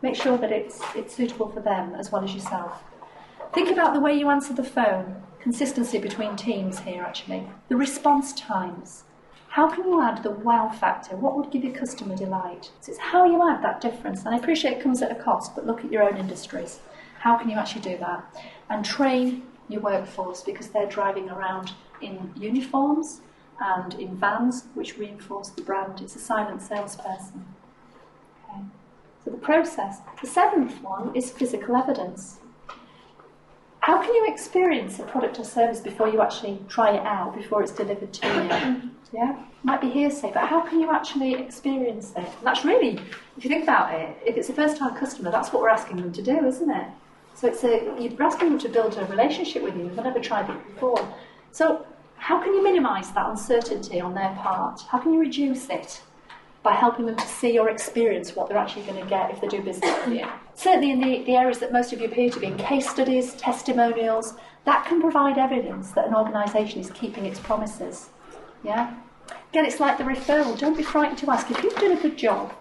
Make sure that it's suitable for them as well as yourself. Think about the way you answer the phone. Consistency between teams here, actually. The response times. How can you add the wow factor? What would give your customer delight? So it's how you add that difference. And I appreciate it comes at a cost, but look at your own industries. How can you actually do that? And train your workforce, because they're driving around in uniforms and in vans, which reinforce the brand. It's a silent salesperson. Okay. So the process. The seventh one is physical evidence. How can you experience a product or service before you actually try it out, before it's delivered to you? Yeah, might be hearsay, but how can you actually experience it? And that's really, if you think about it, if it's a first-time customer, that's what we're asking them to do, isn't it? So you're asking them to build a relationship with you. They've never tried it before. So how can you minimise that uncertainty on their part? How can you reduce it? By helping them to see or experience what they're actually going to get if they do business with you. Certainly in the areas that most of you appear to be in, case studies, testimonials, that can provide evidence that an organisation is keeping its promises. Yeah? Again, it's like the referral. Don't be frightened to ask. If you've done a good job,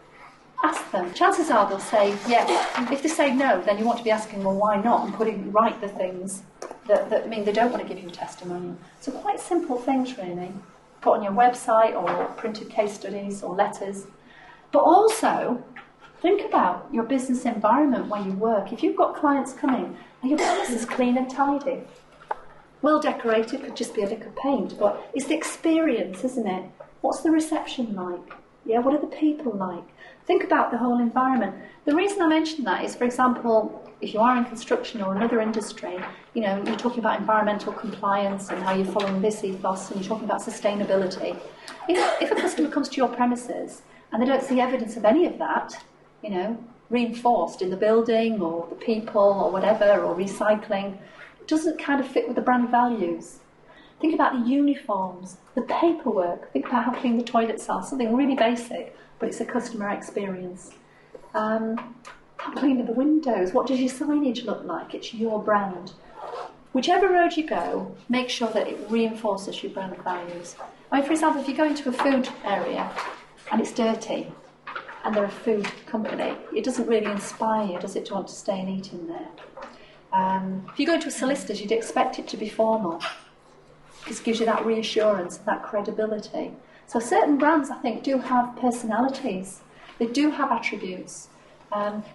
ask them. Chances are they'll say yes. If they say no, then you want to be asking, well, why not? And putting right the things that mean they don't want to give you a testimonial. So quite simple things, really. Put on your website or printed case studies or letters. But also, think about your business environment where you work. If you've got clients coming, are your premises clean and tidy? Well decorated, could just be a lick of paint, but it's the experience, isn't it? What's the reception like? Yeah, what are the people like? Think about the whole environment. The reason I mention that is, for example, if you are in construction or another industry, you're talking about environmental compliance and how you're following this ethos, and you're talking about sustainability. If a customer comes to your premises and they don't see evidence of any of that, reinforced in the building or the people or whatever, or recycling, it doesn't kind of fit with the brand values. Think about the uniforms, the paperwork. Think about how clean the toilets are, something really basic, but it's a customer experience. How clean are the windows? What does your signage look like? It's your brand. Whichever road you go, make sure that it reinforces your brand values. For example, if you go into a food area and it's dirty and they're a food company, it doesn't really inspire you, does it, to want to stay and eat in there? If you go into a solicitor's, you'd expect it to be formal, because it gives you that reassurance, that credibility. So certain brands, I think, do have personalities. They do have attributes.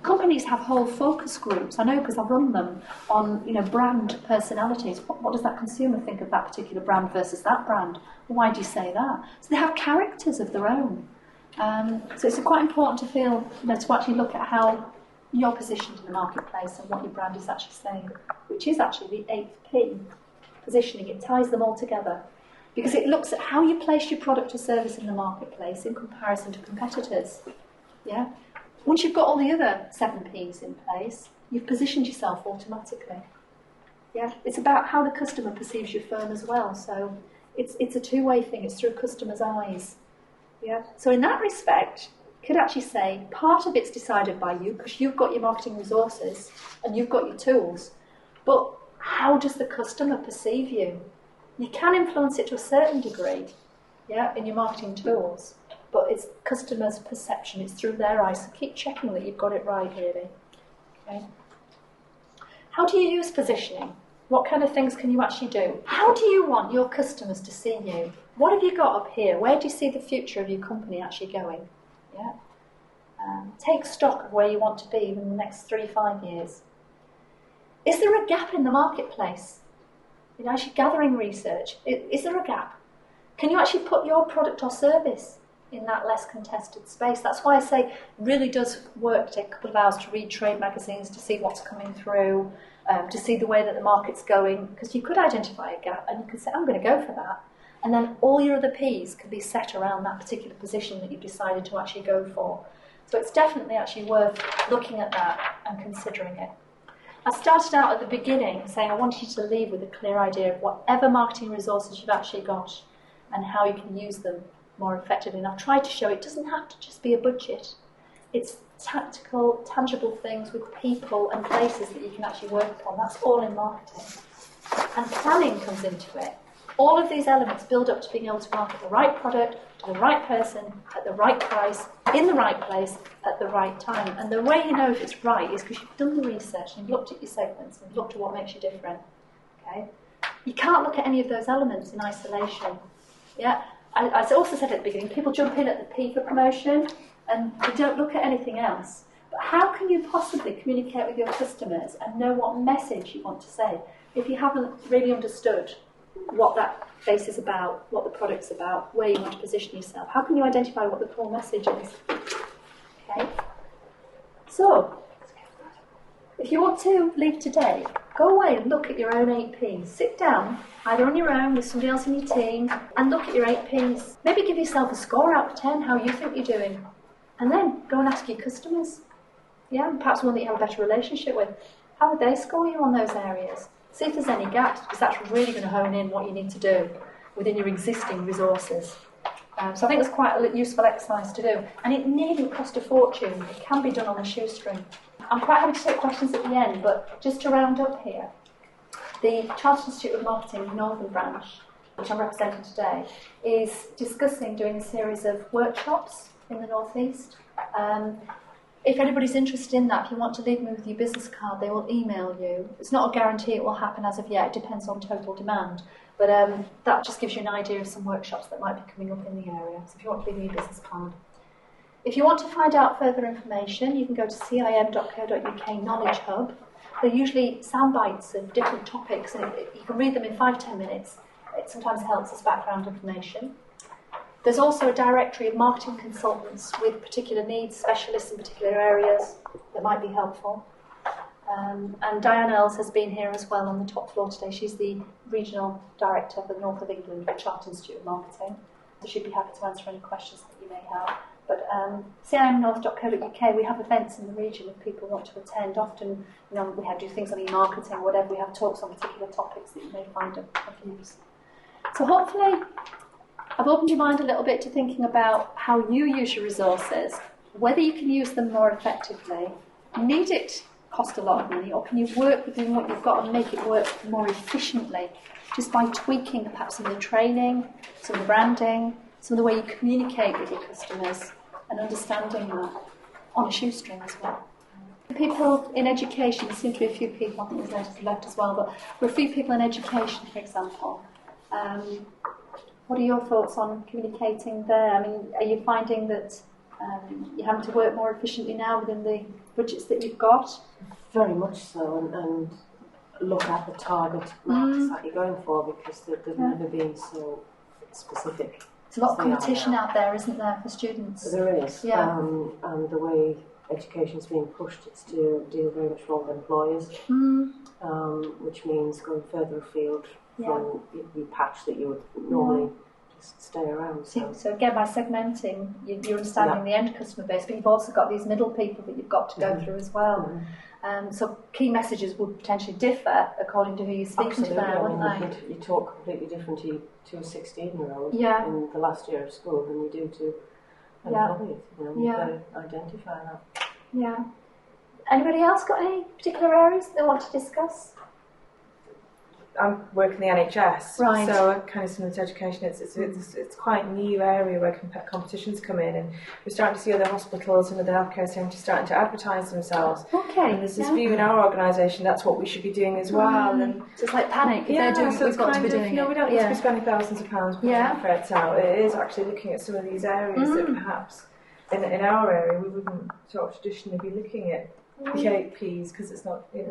Companies have whole focus groups. I know because I've run them on, brand personalities. What does that consumer think of that particular brand versus that brand? Why do you say that? So they have characters of their own. So it's quite important to feel, to actually look at how you're positioned in the marketplace and what your brand is actually saying, which is actually the 8th P, positioning. It ties them all together because it looks at how you place your product or service in the marketplace in comparison to competitors. Yeah. Once you've got all the other 7 Ps in place, you've positioned yourself automatically. Yeah, it's about how the customer perceives your firm as well. So it's a two-way thing. It's through customers' eyes. Yeah. So in that respect, you could actually say part of it's decided by you because you've got your marketing resources and you've got your tools. But how does the customer perceive you? You can influence it to a certain degree, yeah, in your marketing tools. But it's customers' perception. It's through their eyes. So keep checking that you've got it right, really. Okay. How do you use positioning? What kind of things can you actually do? How do you want your customers to see you? What have you got up here? Where do you see the future of your company actually going? Yeah. Take stock of where you want to be in the next 3-5 years. Is there a gap in the marketplace? As you're gathering research, is there a gap? Can you actually put your product or service in that less contested space? That's why I say it really does work to take a couple of hours to read trade magazines, to see what's coming through, to see the way that the market's going, because you could identify a gap and you could say, I'm going to go for that. And then all your other Ps can be set around that particular position that you've decided to actually go for. So it's definitely actually worth looking at that and considering it. I started out at the beginning saying I wanted you to leave with a clear idea of whatever marketing resources you've actually got and how you can use them more effectively. And I've tried to show it doesn't have to just be a budget. It's tactical, tangible things with people and places that you can actually work upon. That's all in marketing. And planning comes into it. All of these elements build up to being able to market the right product to the right person at the right price, in the right place, at the right time. And the way you know if it's right is because you've done the research and you've looked at your segments and looked at what makes you different. Okay? You can't look at any of those elements in isolation. Yeah? I also said at the beginning, people jump in at the P for promotion and they don't look at anything else. But how can you possibly communicate with your customers and know what message you want to say if you haven't really understood what that face is about, what the product's about, where you want to position yourself? How can you identify what the core message is? Okay. So, if you want to leave today, go away and look at your own 8 Ps. Sit down, either on your own with somebody else in your team, and look at your 8 Ps. Maybe give yourself a score out of 10, how you think you're doing. And then go and ask your customers. Yeah, perhaps one that you have a better relationship with. How would they score you on those areas? See if there's any gaps, because that's really going to hone in what you need to do within your existing resources. So I think it's quite a useful exercise to do. And it needn't cost a fortune. It can be done on a shoestring. I'm quite happy to take questions at the end, but just to round up here, the Chartered Institute of Marketing Northern Branch, which I'm representing today, is discussing doing a series of workshops in the North East. If anybody's interested in that, if you want to leave me with your business card, they will email you. It's not a guarantee it will happen as of yet, it depends on total demand. But that just gives you an idea of some workshops that might be coming up in the area. So if you want to leave me your business card. If you want to find out further information, you can go to cim.co.uk Knowledge Hub. They're usually sound bites of different topics, and you can read them in 5-10 minutes. It sometimes helps as background information. There's also a directory of marketing consultants with particular needs, specialists in particular areas that might be helpful. And Diane Earls has been here as well on the top floor today. She's the Regional Director for the North of England for Chartered Institute of Marketing. So she'd be happy to answer any questions that you may have. But cimnorth.co.uk, we have events in the region if people want to attend. Often, we do things on e-marketing or whatever. We have talks on particular topics that you may find of use. So hopefully, I've opened your mind a little bit to thinking about how you use your resources, whether you can use them more effectively. Need it cost a lot of money, or can you work within what you've got and make it work more efficiently, just by tweaking perhaps some of the training, some of the branding, some of the way you communicate with your customers, and understanding that on a shoestring as well. People in education, there seem to be a few people, I think there's letters left as well, but there are a few people in education, for example. What are your thoughts on communicating there? I mean, are you finding that you're having to work more efficiently now within the budgets that you've got? Very much so, and look at the target markets that you're going for, because they've never been so specific. There's a lot of competition out there, isn't there, for students? There is, and the way education's being pushed, it's to deal very much more with employers, which means going further afield from the patch that you would normally just stay around. So again, by segmenting, you're understanding the end customer base, but you've also got these middle people that you've got to go through as well. So key messages would potentially differ according to who you're speaking to there, wouldn't they? You talk completely different to a 16-year-old in the last year of school than you do to an employee. You've got to identify that. Yeah. Anybody else got any particular areas they want to discuss? I work in the NHS, right. So kind of similar to education. It's quite a new area where competitions come in, and we're starting to see other hospitals and other healthcare centres starting to advertise themselves. Okay. And there's this view in our organisation that's what we should be doing as well. And so it's like panic. If they're doing it, we've got to be doing it. We don't need to be spending thousands of pounds putting adverts out. It is actually looking at some of these areas that perhaps in our area we wouldn't sort of traditionally be looking at the 8 Ps, because it's not it's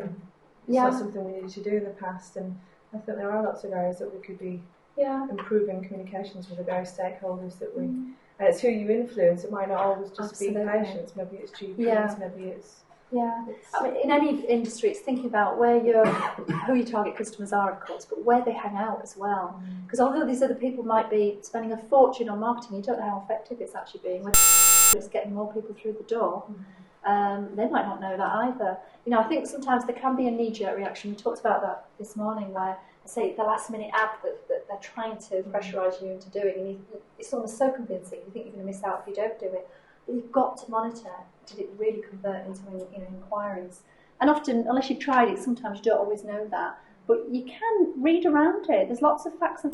not something we needed to do in the past. And I think there are lots of areas that we could be improving communications with the various stakeholders that we. And it's who you influence. It might not always just be patients. Maybe it's GPs. Maybe it's. I mean, in any industry, it's thinking about who your target customers are, of course, but where they hang out as well. Because although these other people might be spending a fortune on marketing, you don't know how effective it's actually being. Whether it's getting more people through the door. They might not know that either. I think sometimes there can be a knee-jerk reaction. We talked about that this morning, where I say the last-minute ad that they're trying to pressurise you into doing, and it's almost so convincing. You think you're going to miss out if you don't do it. But you've got to monitor, did it really convert into inquiries? And often, unless you've tried it, sometimes you don't always know that. But you can read around it. There's lots of facts and